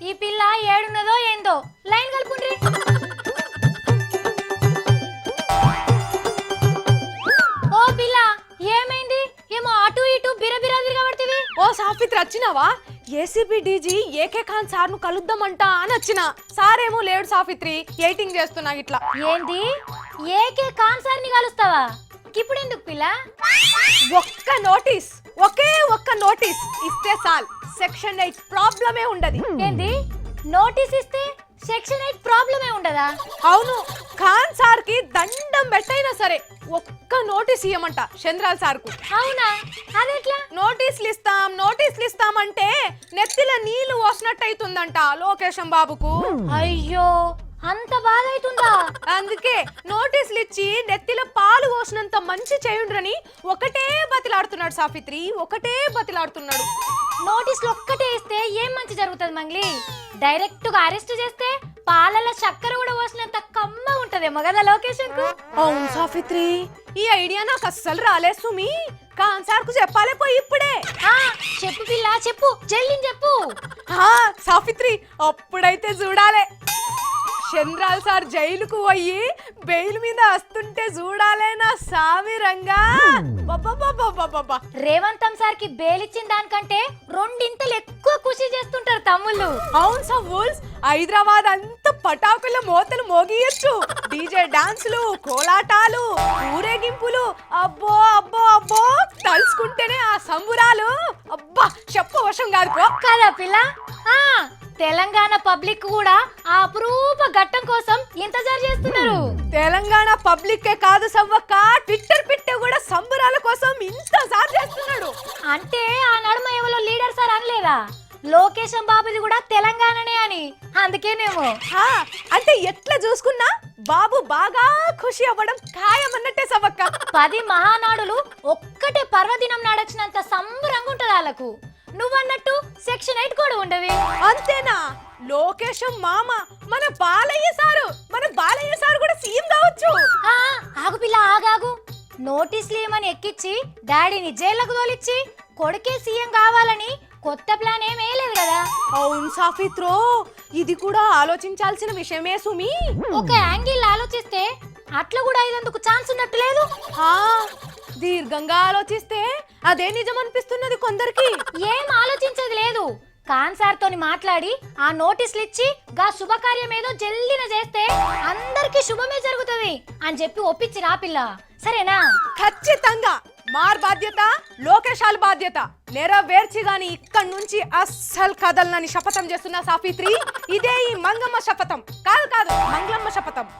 ఈ పిల్ల ఏడున్నదో ఏందో లైన్ కలుపుండ్రి. ఓ పిల్ల ఏమైంది? ఏమో అటు ఇటు బిరబిరా తిరగబడితివి. ఓ సాఫిత్రి వచ్చినావా? ACB DG AK Khan sir ను కలుద్దామంట అని వచ్చిన. సారేమో లేడు సాఫిత్రి, ఎయిటింగ్ చేస్తున్నా ఇట్లా. ఏంది ఏకే ఖాన్ సార్ని కలుస్తావా? ఇప్పుడు ఎందుకు పిల్ల? ఒక్క నోటీస్, ఒకే ఒక్క నోటీస్ ఇస్తే చాలు, సెక్షన్ 8 ప్రాబ్లమే ఉండదు. ఏంది నోటీస్ ఇస్తే సెక్షన్ 8 ప్రాబ్లమే ఉండదా? అవును, ఖాన్ సార్ కి దండం పెట్టైనా సరే ఒక్క నోటీస్ ఇయ్యమంట చంద్రాల్ సార్ కు. అవునా? అదెట్లా? నోటీసులు ఇస్తాం అంటే నెత్తిల నీళ్లు పోసినట్టు అవుతుందంట లోకేశం బాబుకు. అయ్యో అంత బాధ అవుతుందా? అందుకే నోటీసులు ఇచ్చి నెత్తిల పాలు పోసినంత మంచి చేయుండ్రని ఒకటే బతిలాడుతున్నాడు సాఫిత్రి, ఒకటే బతిలాడుతున్నాడు. నోటీసులు ఒక్కటే ఇస్తే ఏం మంచి జరుగుతుంది మంగ్లీ? డైరెక్ట్ గా అరెస్ట్ చేస్తే పాలల చక్కెర కూడా పోసినంత కమ్మ ఉంటదేమో కదా లోకేషన్ కు. అవును సాఫిత్రి, ఈ ఐడియా నాకు అస్సలు రాలే సుమి. ఖాన్ సార్ కు చెప్పాలే పోయి ఇప్పుడే. చెప్పు పిల్ల చెప్పు, జల్లిని చెప్పు. సాఫిత్రి అప్పుడైతే చూడాలే, చంద్రాల్ సార్ జైలుకు పోయి బెయిల్ మీద వస్తుంటే చూడాలే నా సామిరంగా. రేవంతం సార్ కి బెయిల్ ఇచ్చిన దానికంటే రెండింతలు ఎక్కువ ఖుషి చేస్తుంటారు తమ్ముళ్ళు. అవును సవ్వుల్స్, హైదరాబాద్ అంతా పటాకుల మోతలు మోగియచ్చు, డీజే డాన్సులు, కోలాటాలు, ఊరేగింపులు. అబ్బో అబ్బో అబ్బో, తలుసుకుంటేనే ఆ సంబురాలు అబ్బా చెప్పవశం కాదు కదా పిల్ల. తెలంగాణ పబ్లిక్ కూడా ఆ అపురూప ఘట్టం కోసం ఇంతజారు చేస్తున్నారు. తెలంగాణ పబ్లిక్ కాదు సవ్వక్క, ట్విట్టర్ పిట్ట కూడా సంబరాల కోసం ఇంతసారి చేస్తున్నాడు. అంటే ఆ నడుమ ఎవరో లీడర్ సార్ అనలేదా లోకేశం బాబుది కూడా తెలంగాణనే అని? అందుకేనేమో. అంటే ఎట్లా చూసుకున్నా బాబు బాగా ఖుషి అవ్వడం ఖాయమన్నట్టే సవ్వక్క. 10 మహానాడులు ఒక్కటే పర్వదినం నాడొచ్చినంత సంబరంగా ఉంటది వాళ్ళకు. నువ్వన్నట్టు సెక్షన్ 8 కూడా ఉండవి. అంతేనా? లోకేశం మామ మన బాలయ్య సారు కూడా సీఎం కావచ్చు. ఆగు పిల్ల ఆగాగు. నోటీసులు ఏమని ఎక్కిచ్చి డాడీని జైలుకు తోలిచ్చి కొడుకే సీఎం కావాలని కొత్త ప్లాన్ ఏం వేయలేదు కదా. అవును సాఫిత్రో, ఇది కూడా ఆలోచించాల్సిన విషయమే సుమి. ఒక యాంగిల్ ఆలోచిస్తే అట్లా కూడా అయ్యేందుకు ఛాన్స్ ఉన్నట్టు లేదు. దీర్ఘంగా ఆలోచిస్తే అదే నిజం అనిపిస్తున్నది కొందరికి. ఏం ఆలోచించేది లేదు. ఖాన్ సార్ తోని మాట్లాడి ఆ నోటీసులు ఇచ్చి గా శుభకార్యం ఏదో జల్దిన చేస్తే అందరికి శుభమే జరుగుతుంది అని చెప్పి ఒప్పించి రా పిల్ల, సరేనా? ఖచ్చితంగా మార్ బాధ్యత, లోకేశాల్ బాధ్యత నెరవేర్చి గాని ఇక్కడి నుంచి అస్సలు కదలనని శపథం చేస్తున్నా సాఫిత్రి. ఇదే ఈ మంగమ్మ శపథం. కాదు